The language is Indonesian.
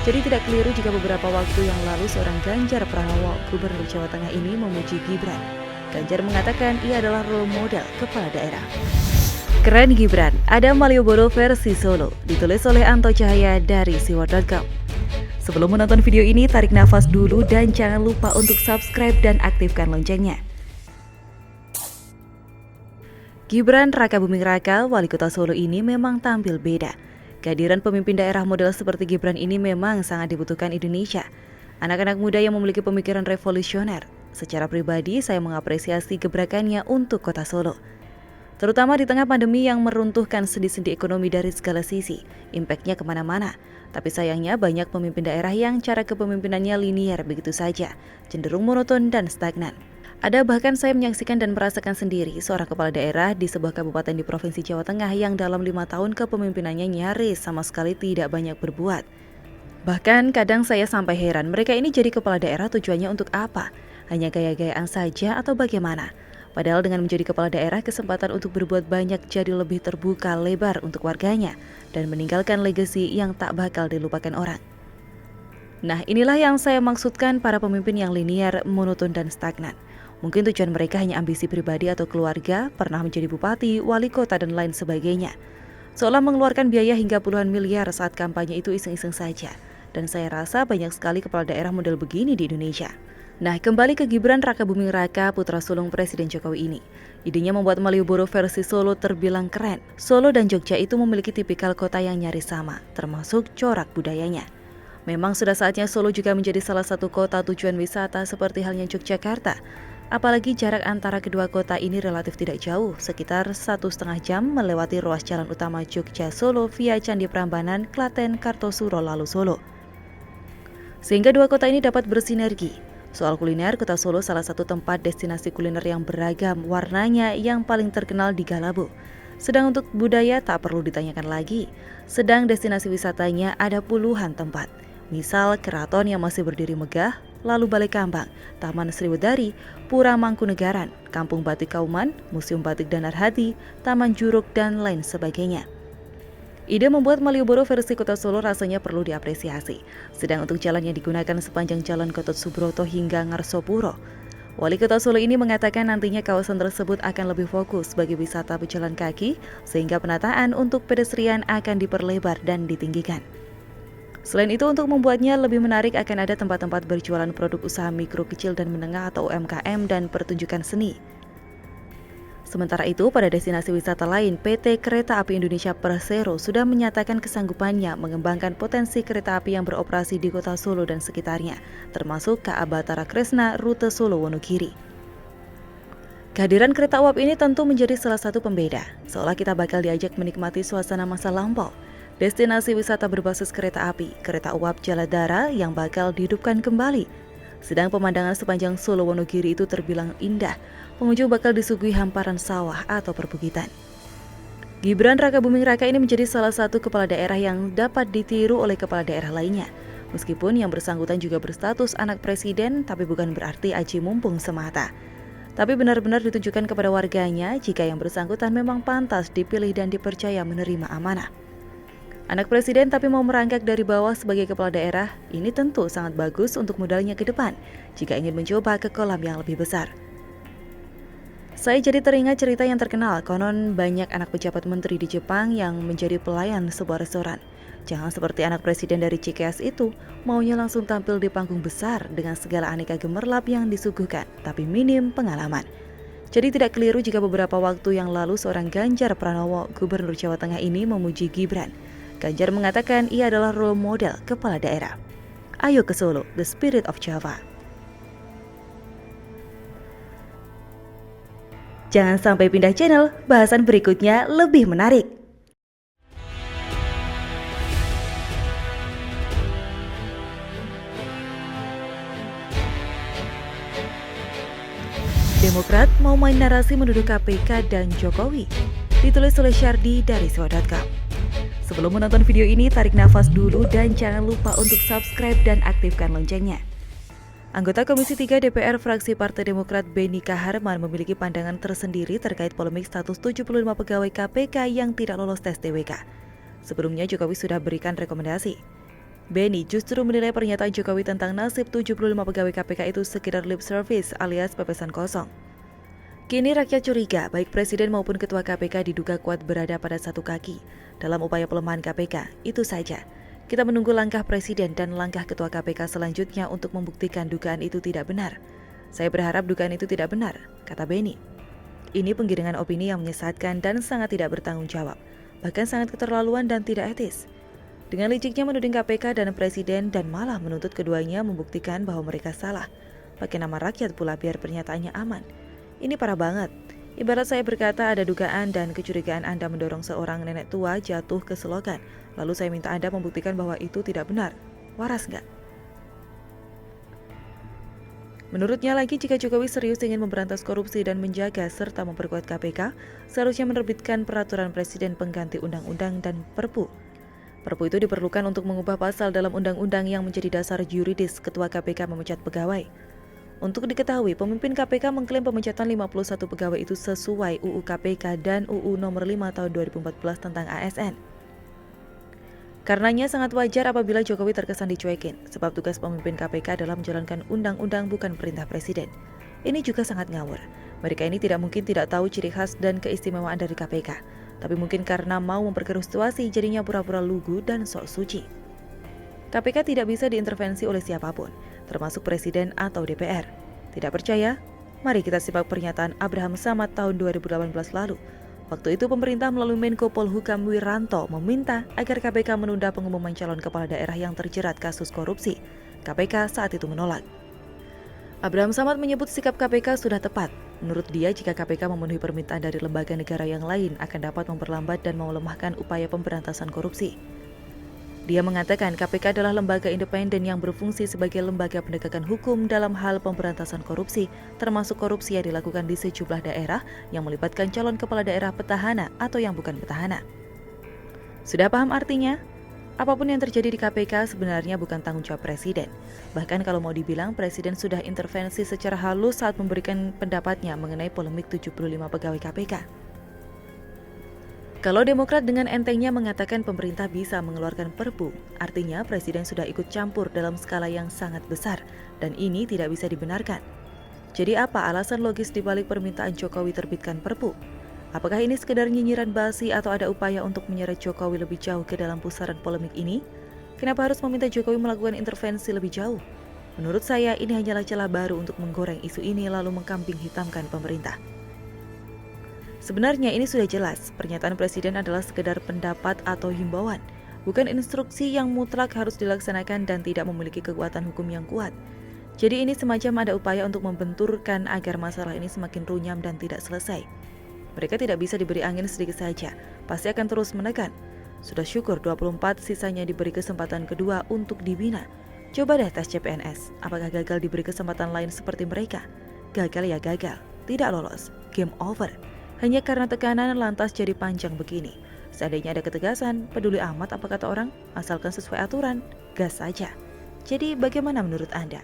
Jadi tidak keliru jika beberapa waktu yang lalu seorang Ganjar Pranowo, Gubernur Jawa Tengah ini memuji Gibran. Ganjar mengatakan ia adalah role model kepala daerah. Keren Gibran, ada Malioboro versi Solo, ditulis oleh Anto Cahaya dari siwar.com. Sebelum menonton video ini, tarik nafas dulu dan jangan lupa untuk subscribe dan aktifkan loncengnya. Gibran Raka Buming Raka, wali kota Solo ini memang tampil beda. Kehadiran pemimpin daerah model seperti Gibran ini memang sangat dibutuhkan Indonesia. Anak-anak muda yang memiliki pemikiran revolusioner. Secara pribadi, saya mengapresiasi gebrakannya untuk kota Solo. Terutama di tengah pandemi yang meruntuhkan sendi-sendi ekonomi dari segala sisi, impaknya kemana-mana. Tapi sayangnya banyak pemimpin daerah yang cara kepemimpinannya linier begitu saja, cenderung monoton dan stagnan. Ada bahkan saya menyaksikan dan merasakan sendiri seorang kepala daerah di sebuah kabupaten di Provinsi Jawa Tengah yang dalam 5 tahun kepemimpinannya nyaris sama sekali tidak banyak berbuat. Bahkan kadang saya sampai heran, mereka ini jadi kepala daerah tujuannya untuk apa? Hanya gaya-gayaan saja atau bagaimana? Padahal dengan menjadi kepala daerah, kesempatan untuk berbuat banyak jadi lebih terbuka lebar untuk warganya dan meninggalkan legasi yang tak bakal dilupakan orang. Nah, inilah yang saya maksudkan para pemimpin yang linier, monoton dan stagnan. Mungkin tujuan mereka hanya ambisi pribadi atau keluarga, pernah menjadi bupati, wali kota dan lain sebagainya. Seolah mengeluarkan biaya hingga puluhan miliar saat kampanye itu iseng-iseng saja. Dan saya rasa banyak sekali kepala daerah model begini di Indonesia. Nah, kembali ke Gibran Raka Buming Raka, putra sulung Presiden Jokowi ini. Idenya membuat Malioboro versi Solo terbilang keren. Solo dan Jogja itu memiliki tipikal kota yang nyaris sama, termasuk corak budayanya. Memang sudah saatnya Solo juga menjadi salah satu kota tujuan wisata seperti halnya Yogyakarta. Apalagi jarak antara kedua kota ini relatif tidak jauh, sekitar 1,5 jam melewati ruas jalan utama Jogja-Solo via Candi Prambanan, Klaten, Kartosuro, lalu Solo. Sehingga dua kota ini dapat bersinergi. Soal kuliner, kota Solo salah satu tempat destinasi kuliner yang beragam warnanya yang paling terkenal di Galabu. Sedang untuk budaya tak perlu ditanyakan lagi. Sedang destinasi wisatanya ada puluhan tempat. Misal keraton yang masih berdiri megah, lalu Balai Kambang, Taman Sriwedari, Pura Mangkunegaran, Kampung Batik Kauman, Museum Batik Danarhati, Taman Juruk, dan lain sebagainya. Ide membuat Malioboro versi kota Solo rasanya perlu diapresiasi. Sedang untuk jalan yang digunakan sepanjang Jalan Gatot Subroto hingga Ngarsopuro. Wali kota Solo ini mengatakan nantinya kawasan tersebut akan lebih fokus bagi wisata pejalan kaki, sehingga penataan untuk pedestrian akan diperlebar dan ditinggikan. Selain itu, untuk membuatnya lebih menarik akan ada tempat-tempat berjualan produk usaha mikro, kecil, dan menengah atau UMKM dan pertunjukan seni. Sementara itu, pada destinasi wisata lain, PT Kereta Api Indonesia Persero sudah menyatakan kesanggupannya mengembangkan potensi kereta api yang beroperasi di kota Solo dan sekitarnya, termasuk KA Batara Kresna rute Solo Wonogiri. Kehadiran kereta uap ini tentu menjadi salah satu pembeda, seolah kita bakal diajak menikmati suasana masa lampau. Destinasi wisata berbasis kereta api, kereta uap Jaladara yang bakal dihidupkan kembali. Sedang pemandangan sepanjang Solo Wonogiri itu terbilang indah, pengunjung bakal disuguhi hamparan sawah atau perbukitan. Gibran Raka Buming Raka ini menjadi salah satu kepala daerah yang dapat ditiru oleh kepala daerah lainnya. Meskipun yang bersangkutan juga berstatus anak presiden, tapi bukan berarti aji mumpung semata. Tapi benar-benar ditujukan kepada warganya jika yang bersangkutan memang pantas dipilih dan dipercaya menerima amanah. Anak presiden tapi mau merangkak dari bawah sebagai kepala daerah, ini tentu sangat bagus untuk modalnya ke depan jika ingin mencoba ke kolam yang lebih besar. Saya jadi teringat cerita yang terkenal, konon banyak anak pejabat menteri di Jepang yang menjadi pelayan sebuah restoran. Jangan seperti anak presiden dari Cikeas itu, maunya langsung tampil di panggung besar dengan segala aneka gemerlap yang disuguhkan, tapi minim pengalaman. Jadi tidak keliru jika beberapa waktu yang lalu seorang Ganjar Pranowo, Gubernur Jawa Tengah ini memuji Gibran. Ganjar mengatakan ia adalah role model kepala daerah. Ayo ke Solo, the spirit of Java. Jangan sampai pindah channel, bahasan berikutnya lebih menarik. Demokrat mau main narasi menuduh KPK dan Jokowi. Ditulis oleh Syardi dari siwar.com. Sebelum menonton video ini, tarik nafas dulu dan jangan lupa untuk subscribe dan aktifkan loncengnya. Anggota Komisi 3 DPR fraksi Partai Demokrat Beni Kaharman memiliki pandangan tersendiri terkait polemik status 75 pegawai KPK yang tidak lolos tes TWK. Sebelumnya Jokowi sudah berikan rekomendasi. Beni justru menilai pernyataan Jokowi tentang nasib 75 pegawai KPK itu sekedar lip service alias pepesan kosong. Kini rakyat curiga, baik Presiden maupun Ketua KPK diduga kuat berada pada satu kaki dalam upaya pelemahan KPK. Itu saja. Kita menunggu langkah Presiden dan langkah Ketua KPK selanjutnya untuk membuktikan dugaan itu tidak benar. Saya berharap dugaan itu tidak benar, kata Beni. Ini penggiringan opini yang menyesatkan dan sangat tidak bertanggung jawab, bahkan sangat keterlaluan dan tidak etis. Dengan liciknya menuding KPK dan Presiden dan malah menuntut keduanya membuktikan bahwa mereka salah. Pakai nama rakyat pula biar pernyataannya aman. Ini parah banget. Ibarat saya berkata ada dugaan dan kecurigaan Anda mendorong seorang nenek tua jatuh ke selokan. Lalu saya minta Anda membuktikan bahwa itu tidak benar. Waras nggak? Menurutnya lagi, jika Jokowi serius ingin memberantas korupsi dan menjaga serta memperkuat KPK, seharusnya menerbitkan peraturan Presiden pengganti undang-undang dan Perpu. Perpu itu diperlukan untuk mengubah pasal dalam undang-undang yang menjadi dasar yuridis Ketua KPK memecat pegawai. Untuk diketahui, pemimpin KPK mengklaim pemecatan 51 pegawai itu sesuai UU KPK dan UU Nomor 5 Tahun 2014 tentang ASN. Karenanya sangat wajar apabila Jokowi terkesan dicuekin, sebab tugas pemimpin KPK adalah menjalankan undang-undang bukan perintah Presiden. Ini juga sangat ngawur. Mereka ini tidak mungkin tidak tahu ciri khas dan keistimewaan dari KPK. Tapi mungkin karena mau memperkeruh situasi jadinya pura-pura lugu dan sok suci. KPK tidak bisa diintervensi oleh siapapun, termasuk Presiden atau DPR. Tidak percaya? Mari kita simak pernyataan Abraham Samad tahun 2018 lalu. Waktu itu pemerintah melalui Menko Polhukam Wiranto meminta agar KPK menunda pengumuman calon kepala daerah yang terjerat kasus korupsi. KPK saat itu menolak. Abraham Samad menyebut sikap KPK sudah tepat. Menurut dia, jika KPK memenuhi permintaan dari lembaga negara yang lain akan dapat memperlambat dan melemahkan upaya pemberantasan korupsi. Dia mengatakan KPK adalah lembaga independen yang berfungsi sebagai lembaga penegakan hukum dalam hal pemberantasan korupsi, termasuk korupsi yang dilakukan di sejumlah daerah yang melibatkan calon kepala daerah petahana atau yang bukan petahana. Sudah paham artinya? Apapun yang terjadi di KPK sebenarnya bukan tanggung jawab Presiden. Bahkan kalau mau dibilang, Presiden sudah intervensi secara halus saat memberikan pendapatnya mengenai polemik 75 pegawai KPK. Kalau Demokrat dengan entengnya mengatakan pemerintah bisa mengeluarkan Perpu, artinya Presiden sudah ikut campur dalam skala yang sangat besar, dan ini tidak bisa dibenarkan. Jadi apa alasan logis dibalik permintaan Jokowi terbitkan Perpu? Apakah ini sekedar nyinyiran basi atau ada upaya untuk menyeret Jokowi lebih jauh ke dalam pusaran polemik ini? Kenapa harus meminta Jokowi melakukan intervensi lebih jauh? Menurut saya ini hanyalah celah baru untuk menggoreng isu ini lalu mengkambing hitamkan pemerintah. Sebenarnya ini sudah jelas, pernyataan Presiden adalah sekedar pendapat atau himbauan, bukan instruksi yang mutlak harus dilaksanakan dan tidak memiliki kekuatan hukum yang kuat. Jadi ini semacam ada upaya untuk membenturkan agar masalah ini semakin runyam dan tidak selesai. Mereka tidak bisa diberi angin sedikit saja, pasti akan terus menekan. Sudah syukur 24 sisanya diberi kesempatan kedua untuk dibina. Coba deh tes CPNS, apakah gagal diberi kesempatan lain seperti mereka? Gagal ya gagal, tidak lolos, game over. Hanya karena tekanan lantas jadi panjang begini. Seandainya ada ketegasan, peduli amat apa kata orang, asalkan sesuai aturan, gas saja. Jadi bagaimana menurut Anda?